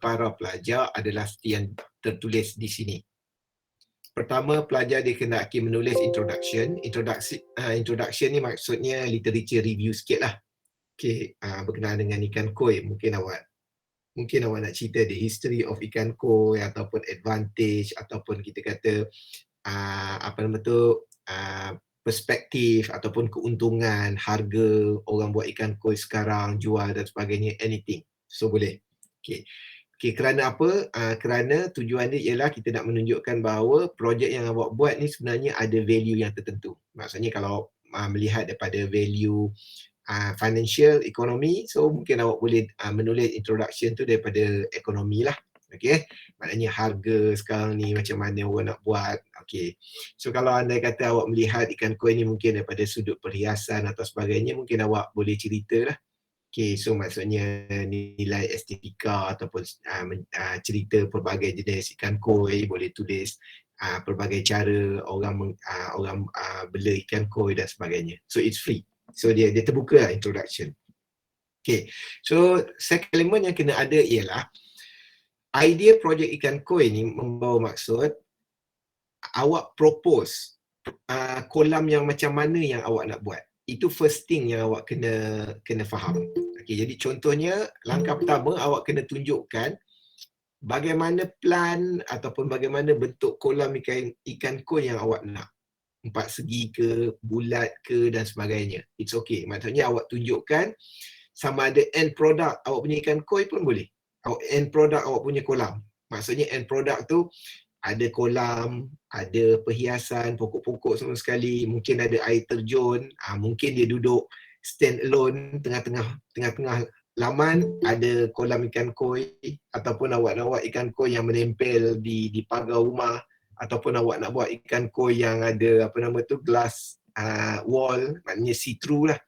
para pelajar adalah seperti yang tertulis di sini. Pertama, pelajar dikehendaki menulis introduction. Introduction ni maksudnya literature review sikit lah. Okay, berkenaan dengan ikan koi. Mungkin awak nak cerita the history of ikan koi ataupun advantage ataupun kita kata perspektif ataupun keuntungan, harga orang buat ikan koi sekarang, jual dan sebagainya, anything. So boleh. Okay, kerana apa? Kerana tujuan dia ialah kita nak menunjukkan bahawa projek yang awak buat ni sebenarnya ada value yang tertentu. Maksudnya kalau melihat daripada value financial, ekonomi, so mungkin awak boleh menulis introduction tu daripada ekonomi lah. Okay, maknanya harga sekarang ni macam mana orang nak buat. Okay, so kalau anda kata awak melihat ikan koi ni mungkin daripada sudut perhiasan atau sebagainya, mungkin awak boleh cerita lah. Okay, so maksudnya nilai estetika ataupun cerita pelbagai jenis ikan koi, boleh tulis pelbagai cara orang bela ikan koi dan sebagainya. So it's free. So dia terbuka lah introduction. Okay, so second element yang kena ada ialah idea projek ikan koi ni membawa maksud awak propose kolam yang macam mana yang awak nak buat. Itu first thing yang awak kena faham. Okay, jadi contohnya langkah pertama awak kena tunjukkan bagaimana plan ataupun bagaimana bentuk kolam ikan koi yang awak nak. 4 segi ke, bulat ke dan sebagainya. It's okay. Maksudnya awak tunjukkan sama ada end product awak punya ikan koi pun boleh. End product awak punya kolam. Maksudnya end product tu ada kolam, ada perhiasan, pokok-pokok semua sekali, mungkin ada air terjun, mungkin dia duduk stand alone tengah-tengah laman, ada kolam ikan koi, ataupun awak nak buat ikan koi yang menempel di pagar rumah, ataupun awak nak buat ikan koi yang ada glass wall, maknanya see through lah.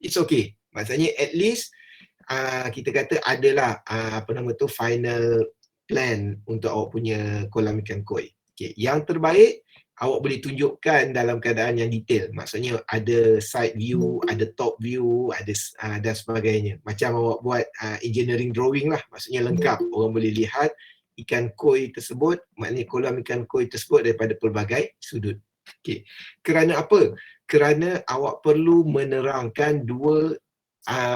It's okay. Maksudnya at least kita kata adalah final plan untuk awak punya kolam ikan koi. Okay. Yang terbaik awak boleh tunjukkan dalam keadaan yang detail. Maksudnya ada side view, ada top view, ada dan sebagainya. Macam awak buat engineering drawing lah. Maksudnya lengkap. Orang boleh lihat ikan koi tersebut, maknanya kolam ikan koi tersebut daripada pelbagai sudut. Okay. Kerana apa? Kerana awak perlu menerangkan dua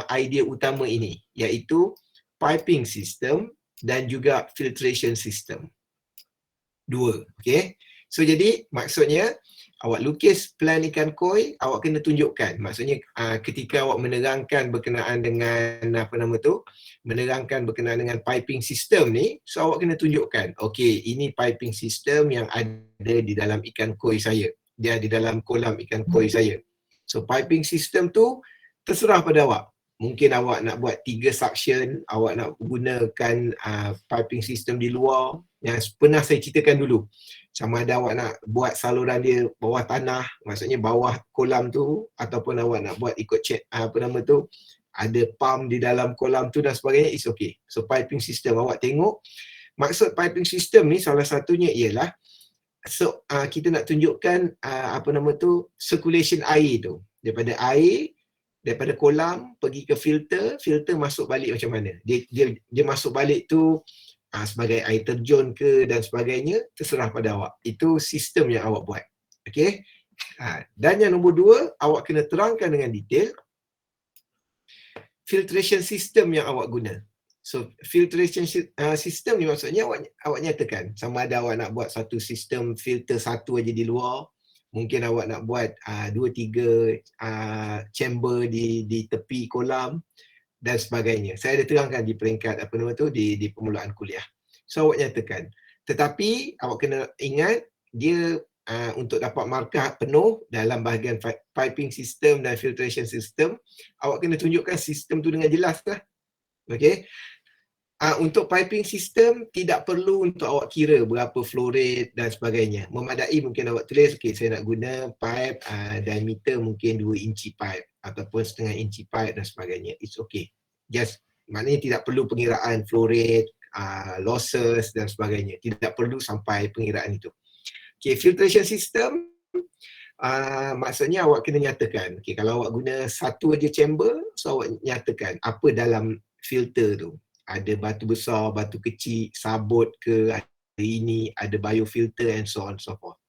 idea utama ini, iaitu piping system dan juga filtration system. Dua, okay. So jadi maksudnya awak lukis plan ikan koi, awak kena tunjukkan. Maksudnya ketika awak menerangkan berkenaan dengan menerangkan berkenaan dengan piping system ni, so awak kena tunjukkan, okay, ini piping system yang ada di dalam ikan koi saya. Dia di dalam kolam ikan koi saya. So piping system tu terserah pada awak. Mungkin awak nak buat 3 suction, awak nak gunakan piping system di luar. Yang pernah saya ceritakan dulu. Sama ada awak nak buat saluran dia bawah tanah, maksudnya bawah kolam tu, ataupun awak nak buat ikut ada pump di dalam kolam tu dan sebagainya, it's okay. So piping system awak tengok. Maksud piping system ni salah satunya ialah kita nak tunjukkan circulation air tu. Daripada kolam pergi ke filter masuk balik macam mana. Dia masuk balik tu sebagai air terjun ke dan sebagainya, terserah pada awak. Itu sistem yang awak buat. Okay. Dan yang nombor 2, awak kena terangkan dengan detail filtration system yang awak guna. So filtration system ni maksudnya awak nyatakan sama ada awak nak buat satu sistem filter satu aja di luar, mungkin awak nak buat 2-3 chamber di tepi kolam dan sebagainya. Saya ada terangkan di peringkat di permulaan kuliah. So awak nyatakan. Tetapi awak kena ingat dia untuk dapat markah penuh dalam bahagian piping system dan filtration system, awak kena tunjukkan sistem tu dengan jelas lah. Okay. Untuk piping system tidak perlu untuk awak kira berapa flow rate dan sebagainya. Memadai mungkin awak tulis, okay, saya nak guna pipe diameter mungkin 2 inci pipe ataupun setengah inci pipe dan sebagainya. It's okay. Just maknanya tidak perlu pengiraan flow rate, losses dan sebagainya. Tidak perlu sampai pengiraan itu. Okay, filtration system maksudnya awak kena nyatakan, okay, kalau awak guna satu aja chamber, so awak nyatakan apa dalam filter tu. Ada batu besar, batu kecil, sabut ke, ada ini, ada biofilter and so on so forth.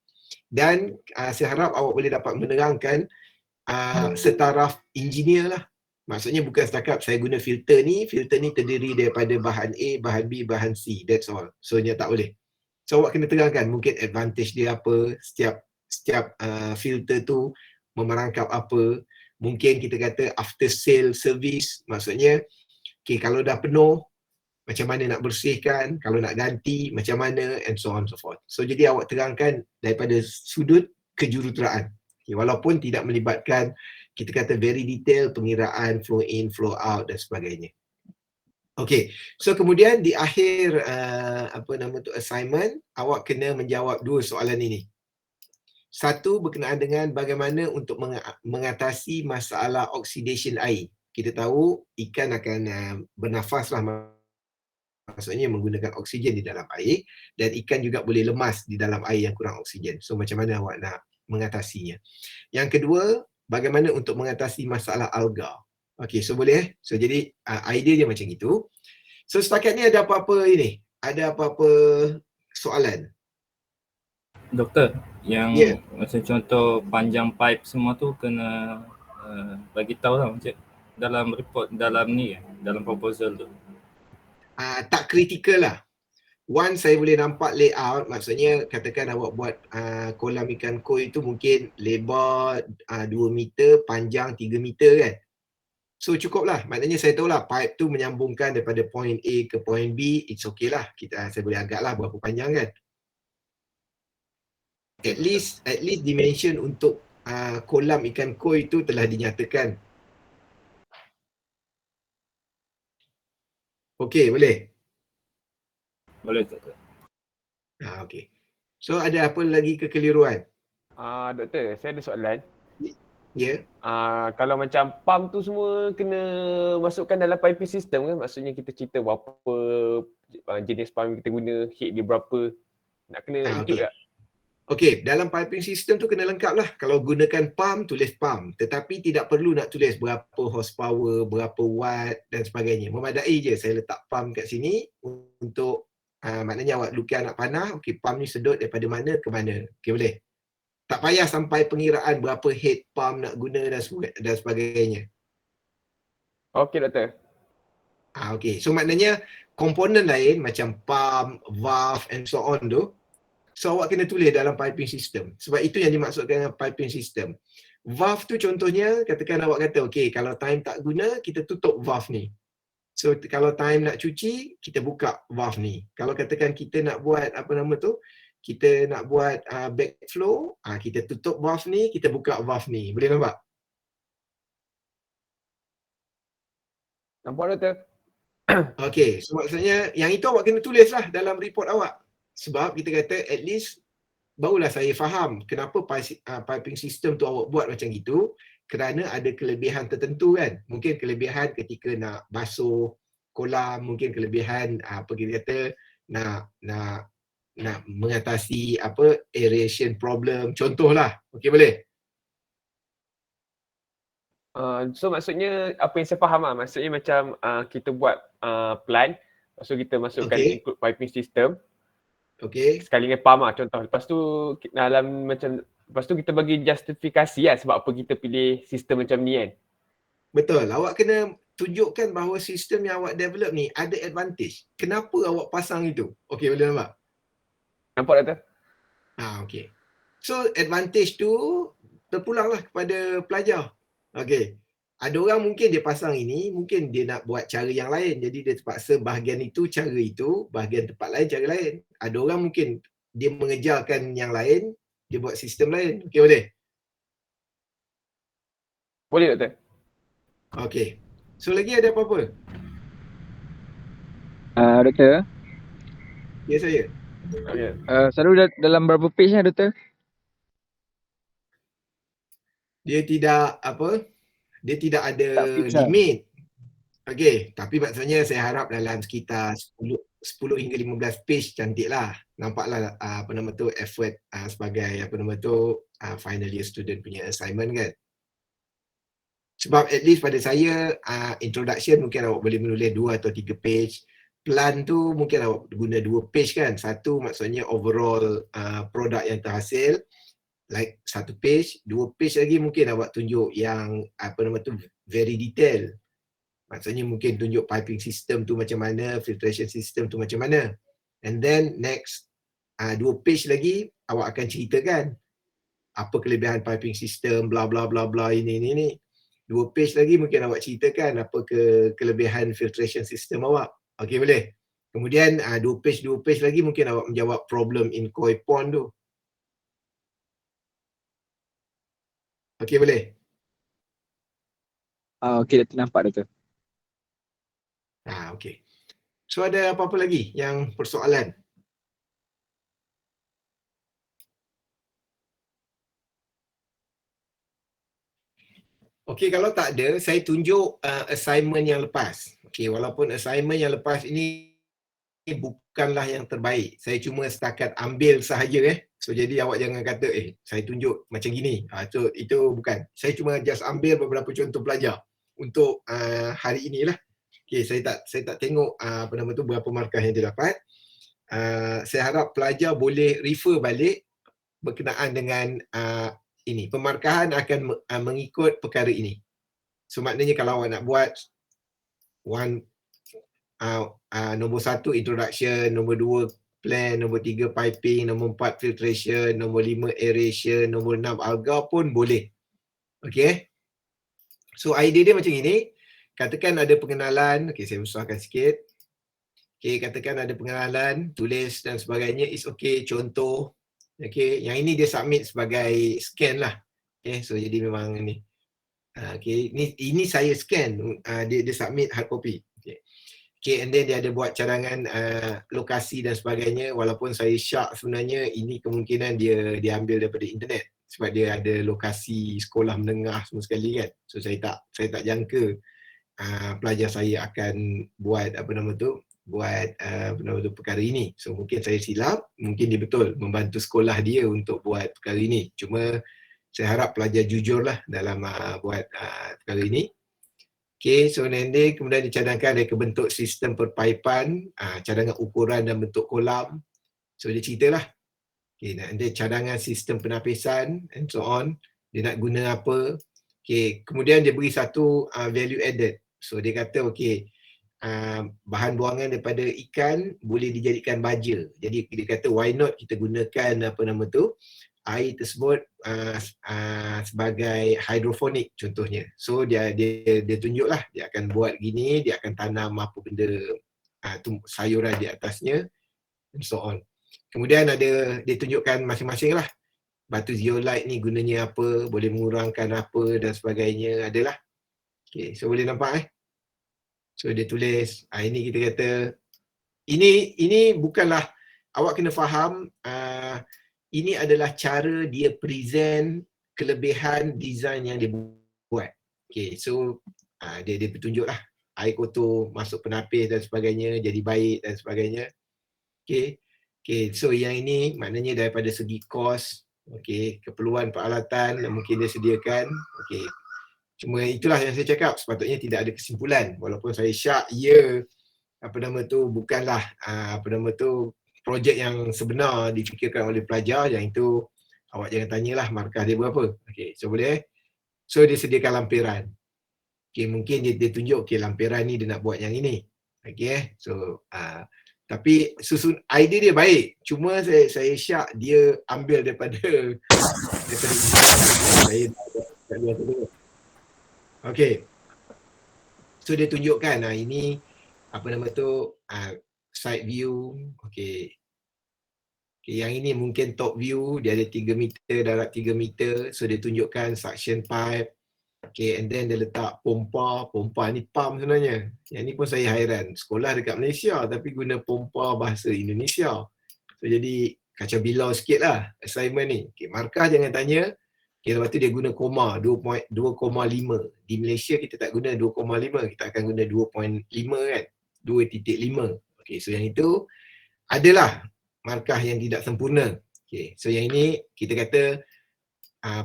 Dan saya harap awak boleh dapat menerangkan setaraf engineer lah. Maksudnya bukan setakat saya guna filter ni terdiri daripada bahan A, bahan B, bahan C, that's all. So dia tak boleh. So awak kena terangkan mungkin advantage dia apa, setiap filter tu memerangkap apa. Mungkin kita kata after sale service, maksudnya okay, kalau dah penuh macam mana nak bersihkan, kalau nak ganti macam mana and so on so forth. So jadi awak terangkan daripada sudut kejuruteraan. Okay, walaupun tidak melibatkan kita kata very detail pengiraan flow in, flow out dan sebagainya. Okay, so kemudian di akhir assignment, awak kena menjawab 2 soalan ini. Satu berkenaan dengan bagaimana untuk mengatasi masalah oxidation air. Kita tahu ikan akan bernafas lah, maksudnya menggunakan oksigen di dalam air, dan ikan juga boleh lemas di dalam air yang kurang oksigen. So macam mana awak nak mengatasinya. Yang kedua, bagaimana untuk mengatasi masalah alga. Okey, so boleh So jadi idea dia macam itu. So setakat ni ada apa-apa ini? Ada apa-apa soalan? Doktor, yang macam contoh panjang pipe semua tu kena bagi tahu lah macam dalam report, dalam ni, dalam proposal tu. Tak kritikal lah. Once saya boleh nampak layout, maksudnya katakan awak buat kolam ikan koi tu mungkin lebar 2 meter, panjang 3 meter kan. So cukup lah, maknanya saya tahu lah pipe tu menyambungkan daripada point A ke point B, it's okay lah. Saya boleh agak lah berapa panjang kan. At least dimension untuk kolam ikan koi tu telah dinyatakan. Okey, boleh? Boleh tak? Okey. So ada apa lagi kekeliruan? Doktor, saya ada soalan. Ya. Kalau macam pump tu semua kena masukkan dalam piping system kan? Maksudnya kita cerita berapa jenis pump yang kita guna, head dia berapa. Nak kena include tak? Okey, dalam piping system tu kena lengkap lah. Kalau gunakan pump, tulis pump. Tetapi tidak perlu nak tulis berapa horsepower, berapa watt dan sebagainya. Memadai je saya letak pump kat sini untuk maknanya awak lukis anak panah, okey pump ni sedut daripada mana ke mana. Okey boleh? Tak payah sampai pengiraan berapa head pump nak guna dan sebagainya. Okey doktor. Okey, so maknanya komponen lain macam pump, valve and so on tu, so awak kena tulis dalam piping system. Sebab itu yang dimaksudkan dengan piping system. Valve tu contohnya, katakan awak kata, okey kalau time tak guna, kita tutup valve ni. So kalau time nak cuci, kita buka valve ni. Kalau katakan kita nak buat kita nak buat backflow, kita tutup valve ni, kita buka valve ni. Boleh nampak? Nampak doktor? Okey, so maksudnya yang itu awak kena tulis lah dalam report awak. Sebab kita kata at least barulah saya faham kenapa piping system tu awak buat macam itu, kerana ada kelebihan tertentu kan. Mungkin kelebihan ketika nak basuh kolam, mungkin kelebihan kita kata nak mengatasi aeration problem, contohlah. Okey boleh? So maksudnya apa yang saya faham lah, maksudnya macam kita buat plant, lepas tu kita masukkan include piping system. Okey. Sekali dengan pump lah contoh. Lepas tu lepas tu kita bagi justifikasi lah sebab apa kita pilih sistem macam ni kan. Betul. Awak kena tunjukkan bahawa sistem yang awak develop ni ada advantage. Kenapa awak pasang itu? Okey, boleh nampak? Nampak doktor? Okey. So advantage tu terpulanglah kepada pelajar. Okey. Ada orang mungkin dia pasang ini, mungkin dia nak buat cara yang lain. Jadi dia terpaksa bahagian itu cara itu, bahagian tempat lain cara lain. Ada orang mungkin dia mengejarkan yang lain, dia buat sistem lain. Okey boleh? Boleh doktor. Okey. So lagi ada apa-apa? Doktor. Ya saya. Selalu dalam berapa page doktor? Dia tidak dia tidak ada limit. Okey, tapi maksudnya saya harap dalam sekitar 10 hingga 15 page cantiklah. Nampaklah effort sebagai final year student punya assignment kan. Sebab at least pada saya introduction mungkin awak boleh menulis 2 atau 3 page. Plan tu mungkin awak guna 2 page kan. Satu maksudnya overall produk yang terhasil, like 1 page. 2 page lagi mungkin awak tunjuk yang apa nama tu very detail. Maksudnya mungkin tunjuk piping system tu macam mana, filtration system tu macam mana. And then next 2 page lagi awak akan ceritakan apa kelebihan piping system, bla bla bla bla, ini. 2 page lagi mungkin awak ceritakan apa kelebihan filtration system awak. Okey, boleh. Kemudian 2 page lagi mungkin awak menjawab problem in koi pond tu. Okey, boleh. Okey, Doktor, nampak Doktor. Okey. So ada apa-apa lagi yang persoalan? Okey, kalau tak ada, saya tunjuk assignment yang lepas. Okey, walaupun assignment yang lepas ini bukanlah yang terbaik. Saya cuma setakat ambil sahaja So jadi awak jangan kata saya tunjuk macam gini. So itu bukan. Saya cuma just ambil beberapa contoh pelajar untuk hari inilah. Okey, saya tak tengok apa nama tu berapa markah yang dia dapat. Saya harap pelajar boleh refer balik berkenaan dengan ini. Pemarkahan akan mengikut perkara ini. So maknanya kalau awak nak buat nombor 1 introduction, nombor 2 plan, nombor 3 piping, nombor 4 filtration, nombor 5 aeration, nombor 6 alga pun boleh. Okey. So idea dia macam ini. Katakan ada pengenalan, okey saya besarkan sikit. Okey, katakan ada pengenalan, tulis dan sebagainya, is okey, contoh. Okey, yang ini dia submit sebagai scan lah. Okey, so jadi memang ni. Okey, ini saya scan, dia submit hard copy. Okey. Okay, and then dia ada buat cadangan lokasi dan sebagainya. Walaupun saya syak sebenarnya ini kemungkinan dia ambil daripada internet sebab dia ada lokasi sekolah menengah semua sekali kan. So saya tak jangka pelajar saya akan buat perkara ini. So mungkin saya silap, mungkin dia betul membantu sekolah dia untuk buat perkara ini. Cuma saya harap pelajar jujur lah dalam buat perkara ini. Okay, so nanti kemudian dicadangkan ada bentuk sistem perpaipan, cadangan ukuran dan bentuk kolam. So dia ceritalah. Okay, nanti cadangan sistem penapisan and so on. Dia nak guna apa. Okay, kemudian dia beri satu value added. So dia kata okay, bahan buangan daripada ikan boleh dijadikan baja. Jadi dia kata why not kita gunakan air tersebut sebagai hidroponik contohnya. So dia tunjuklah dia akan buat gini, dia akan tanam apa benda sayuran di atasnya and so on. Kemudian dia tunjukkan masing-masing lah. Batu zeolite ni gunanya apa, boleh mengurangkan apa dan sebagainya, adalah. Okay, so boleh nampak So dia tulis, ini kita kata ini bukanlah, awak kena faham ini adalah cara dia present kelebihan design yang dia buat. Okay, so dia tunjuklah air kotor masuk penapis dan sebagainya, jadi baik dan sebagainya. Okay, so yang ini maknanya daripada segi kos, okay, keperluan peralatan mungkin dia sediakan. Okay, cuma itulah yang saya cakap, sepatutnya tidak ada kesimpulan. Walaupun saya syak, bukanlah projek yang sebenar difikirkan oleh pelajar. Yang itu awak jangan tanyalah markah dia berapa. Okey, so boleh. So dia sediakan lampiran. Okey, mungkin dia tunjuk lampiran ni dia nak buat yang ini. Okey, so tapi susun idea dia baik. Cuma saya syak dia ambil daripada saya tak biasa tengok. Okey. So dia tunjukkan ini side view. Okey. Yang ini mungkin top view, dia ada 3 meter, darat 3 meter. So dia tunjukkan suction pipe. Okay, and then dia letak pompa. Pompa ni pump sebenarnya. Yang ni pun saya hairan. Sekolah dekat Malaysia tapi guna pompa bahasa Indonesia. So jadi kacau bilau sikit lah assignment ni. Okay, markah jangan tanya. Okay, lepas tu dia guna koma 2.5. Di Malaysia kita tak guna 2.5, kita akan guna 2.5 kan. 2.5. Okay, so yang itu adalah markah yang tidak sempurna. Okay, so yang ini kita kata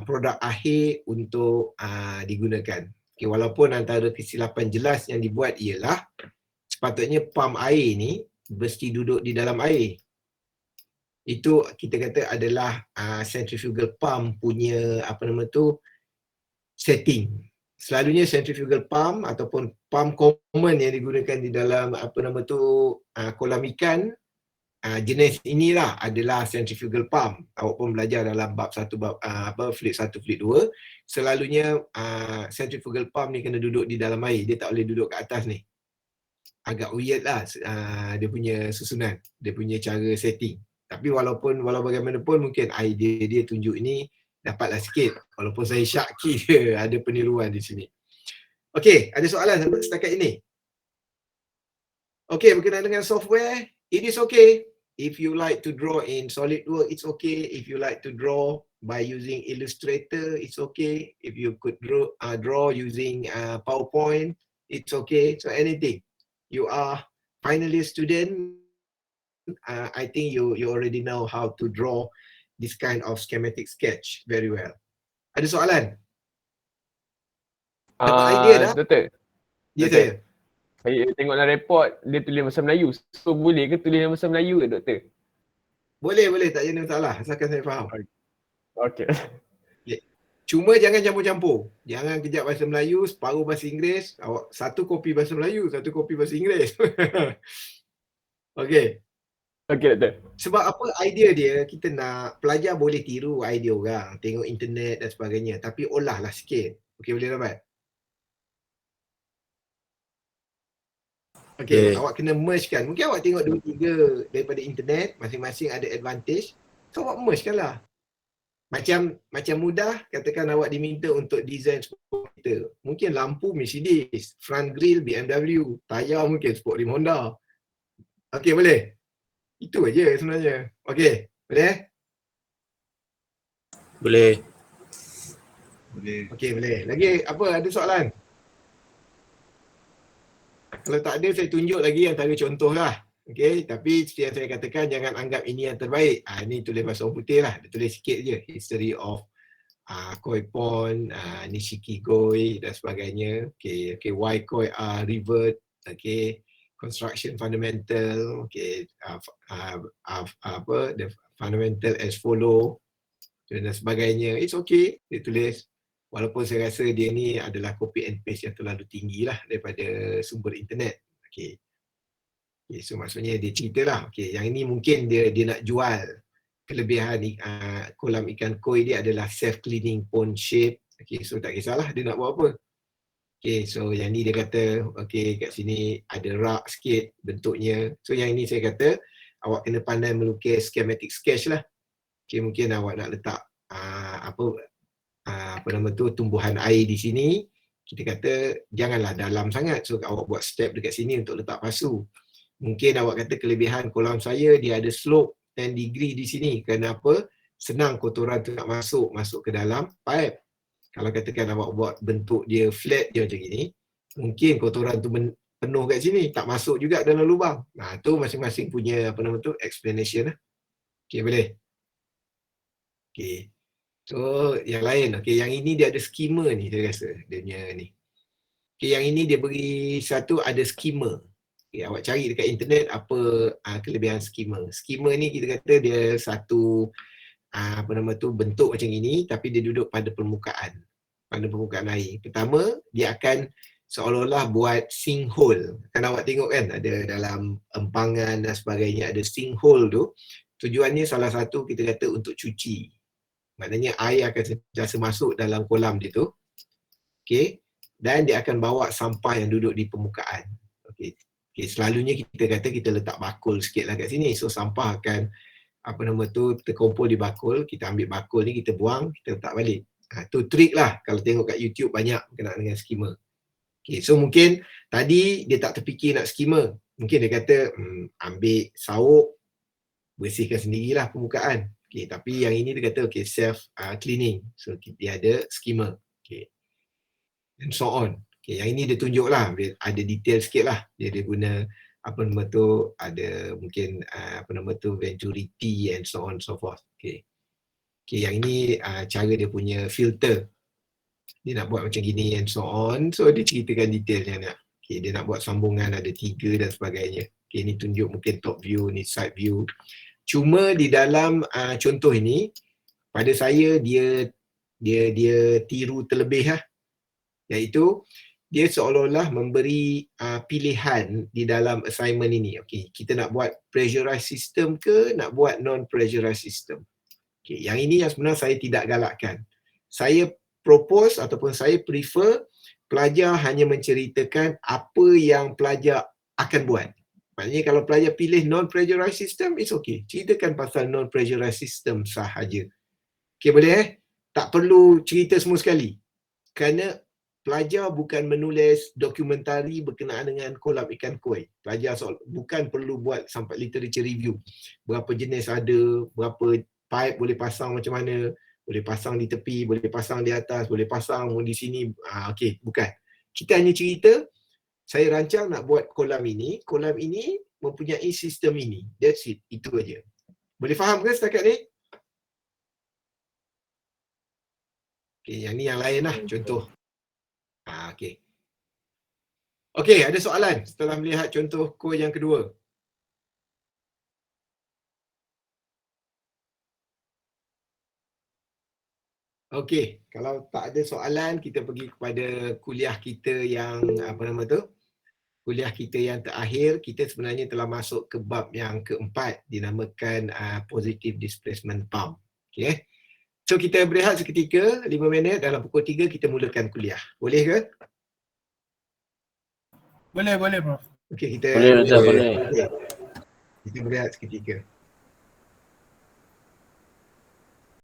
produk akhir untuk digunakan. Okay, walaupun antara kesilapan jelas yang dibuat ialah sepatutnya pam air ni mesti duduk di dalam air. Itu kita kata adalah centrifugal pump punya setting. Selalunya centrifugal pump ataupun pump common yang digunakan di dalam kolam ikan, jenis inilah adalah centrifugal pump. Awak pun belajar dalam bab 1, fluid 1, fluid 2. Selalunya centrifugal pump ni kena duduk di dalam air. Dia tak boleh duduk kat atas ni. Agak weird lah dia punya susunan, dia punya cara setting. Tapi walau bagaimanapun mungkin idea dia tunjuk ni dapatlah sikit. Walaupun saya syak kira ada peniruan di sini. Okey, ada soalan sampai setakat ini? Okey, berkenaan dengan software, it is okay. If you like to draw in SolidWorks, it's okay. If you like to draw by using Illustrator, it's okay. If you could draw using PowerPoint, it's okay. So anything. You are final year student, I think you already know how to draw this kind of schematic sketch very well. Ada soalan? Dapat idea dah? Doktor. Ya, Doktor. saya. Saya tengok dalam report dia tulis bahasa Melayu. So boleh ke tulis dalam bahasa Melayu ke doktor? Boleh, tak ada masalah. Asalkan saya faham. Okey. Cuma jangan campur-campur. Jangan kejap bahasa Melayu, separuh bahasa Inggeris. Awak satu kopi bahasa Melayu, satu kopi bahasa Inggeris. Okey. Okey doktor. Sebab apa idea dia, kita nak pelajar boleh tiru idea orang, tengok internet dan sebagainya. Tapi olahlah sikit. Okey, boleh dapat? Okey, awak kena mergekan. Mungkin awak tengok 2-3 daripada internet, masing-masing ada advantage. So awak mergekan lah. Macam mudah, katakan awak diminta untuk design sport kereta. Mungkin lampu Mercedes, front grille BMW, tayar mungkin sport rim Honda. Okey, boleh? Itu aja sebenarnya. Okey, boleh? Boleh. Okey, boleh. Lagi apa? Ada soalan? Kalau tak ada, saya tunjuk lagi antara contoh lah. Okey, tapi seperti yang saya katakan, jangan anggap ini yang terbaik. Ini tulis bahasa orang putih lah. Dia tulis sikit je. History of Koi Pond, Nishiki Goi dan sebagainya. Okey, why Koi revert. Okey, construction fundamental. Okey, the fundamental as follow dan sebagainya. It's okay, dia tulis. Walaupun saya rasa dia ni adalah copy and paste yang terlalu tinggi lah daripada sumber internet. Okay, so maksudnya dia cerita lah. Okay, yang ini mungkin dia nak jual kelebihan kolam ikan koi dia adalah self-cleaning pond shape. Okay, so tak kisahlah dia nak buat apa. Okay, so yang ni dia kata, okay kat sini ada rak sikit bentuknya. So yang ini saya kata, awak kena pandai melukis schematic sketch lah. Okay, mungkin awak nak letak tumbuhan air di sini, kita kata janganlah dalam sangat, so awak buat step dekat sini untuk letak pasu. Mungkin awak kata kelebihan kolam saya dia ada slope 10 degree di sini, kerana apa? Senang kotoran tu nak masuk ke dalam pipe. Kalau katakan awak buat bentuk dia flat je macam ni, mungkin kotoran tu penuh kat sini, tak masuk juga dalam lubang. Nah, tu masing-masing punya explanation lah. Okey, boleh? Okey. So, yang lain. Okey, yang ini dia ada skema ni saya rasa. Dia punya ni. Okey, yang ini dia beri satu ada skema. Okey, awak cari dekat internet apa kelebihan skema. Skema ni kita kata dia satu bentuk macam ini tapi dia duduk pada permukaan. Pada permukaan air. Pertama, dia akan seolah-olah buat sinkhole. Kan awak tengok kan ada dalam empangan dan sebagainya ada sinkhole tu. Tujuannya salah satu kita kata untuk cuci. Maknanya air akan sentiasa masuk dalam kolam dia tu. Okey. Dan dia akan bawa sampah yang duduk di permukaan. Okey. Okey, selalunya kita kata kita letak bakul sikitlah kat sini. So sampah akan terkumpul di bakul, kita ambil bakul ni kita buang, kita letak balik. Tu trik lah kalau tengok kat YouTube banyak berkenaan dengan skema. Okay, so mungkin tadi dia tak terfikir nak skema. Mungkin dia kata ambil sauk, bersihkan sendirilah permukaan. Okay, tapi yang ini dia kata okay, self cleaning. So dia ada skema. Okay. And so on. Okay, yang ini dia tunjuk lah, ada detail sikit lah. Dia guna ada mungkin Venturi T and so on so forth. Okay. Okay, yang ini cara dia punya filter. Dia nak buat macam gini and so on. So dia ceritakan detailnya nak. Okay, dia nak buat sambungan ada 3 dan sebagainya. Okay, ni tunjuk mungkin top view, ni side view. Cuma di dalam contoh ini, pada saya dia tiru terlebih lah. Iaitu dia seolah-olah memberi pilihan di dalam assignment ini. Okay, kita nak buat pressurized system ke nak buat non-pressurized system. Okay, yang ini yang sebenarnya saya tidak galakkan. Saya propose ataupun saya prefer pelajar hanya menceritakan apa yang pelajar akan buat. Maknanya kalau pelajar pilih non-pressurized system, it's okay. Ceritakan pasal non-pressurized system sahaja. Okay, boleh Tak perlu cerita semua sekali. Kerana pelajar bukan menulis dokumentari berkenaan dengan kolam ikan koi. Pelajar bukan perlu buat sampai literature review. Berapa jenis ada, berapa pipe boleh pasang macam mana, boleh pasang di tepi, boleh pasang di atas, boleh pasang di sini. Okey, bukan. Kita hanya cerita, saya rancang nak buat kolam ini mempunyai sistem ini. That's it. Itu aja. Boleh faham ke setakat ni? Okey, yang ni yang lain lah contoh. Okey. Okey, ada soalan setelah melihat contoh koi yang kedua? Okey, kalau tak ada soalan, kita pergi kepada kuliah kita yang kuliah kita yang terakhir. Kita sebenarnya telah masuk ke bab yang keempat, dinamakan positive displacement pump. Okey. So kita berehat seketika 5 minit, dalam pukul 3 kita mulakan kuliah. Boleh ke? Boleh Prof. Okey, kita Boleh Ustaz, boleh. Okay. Kita berehat seketika.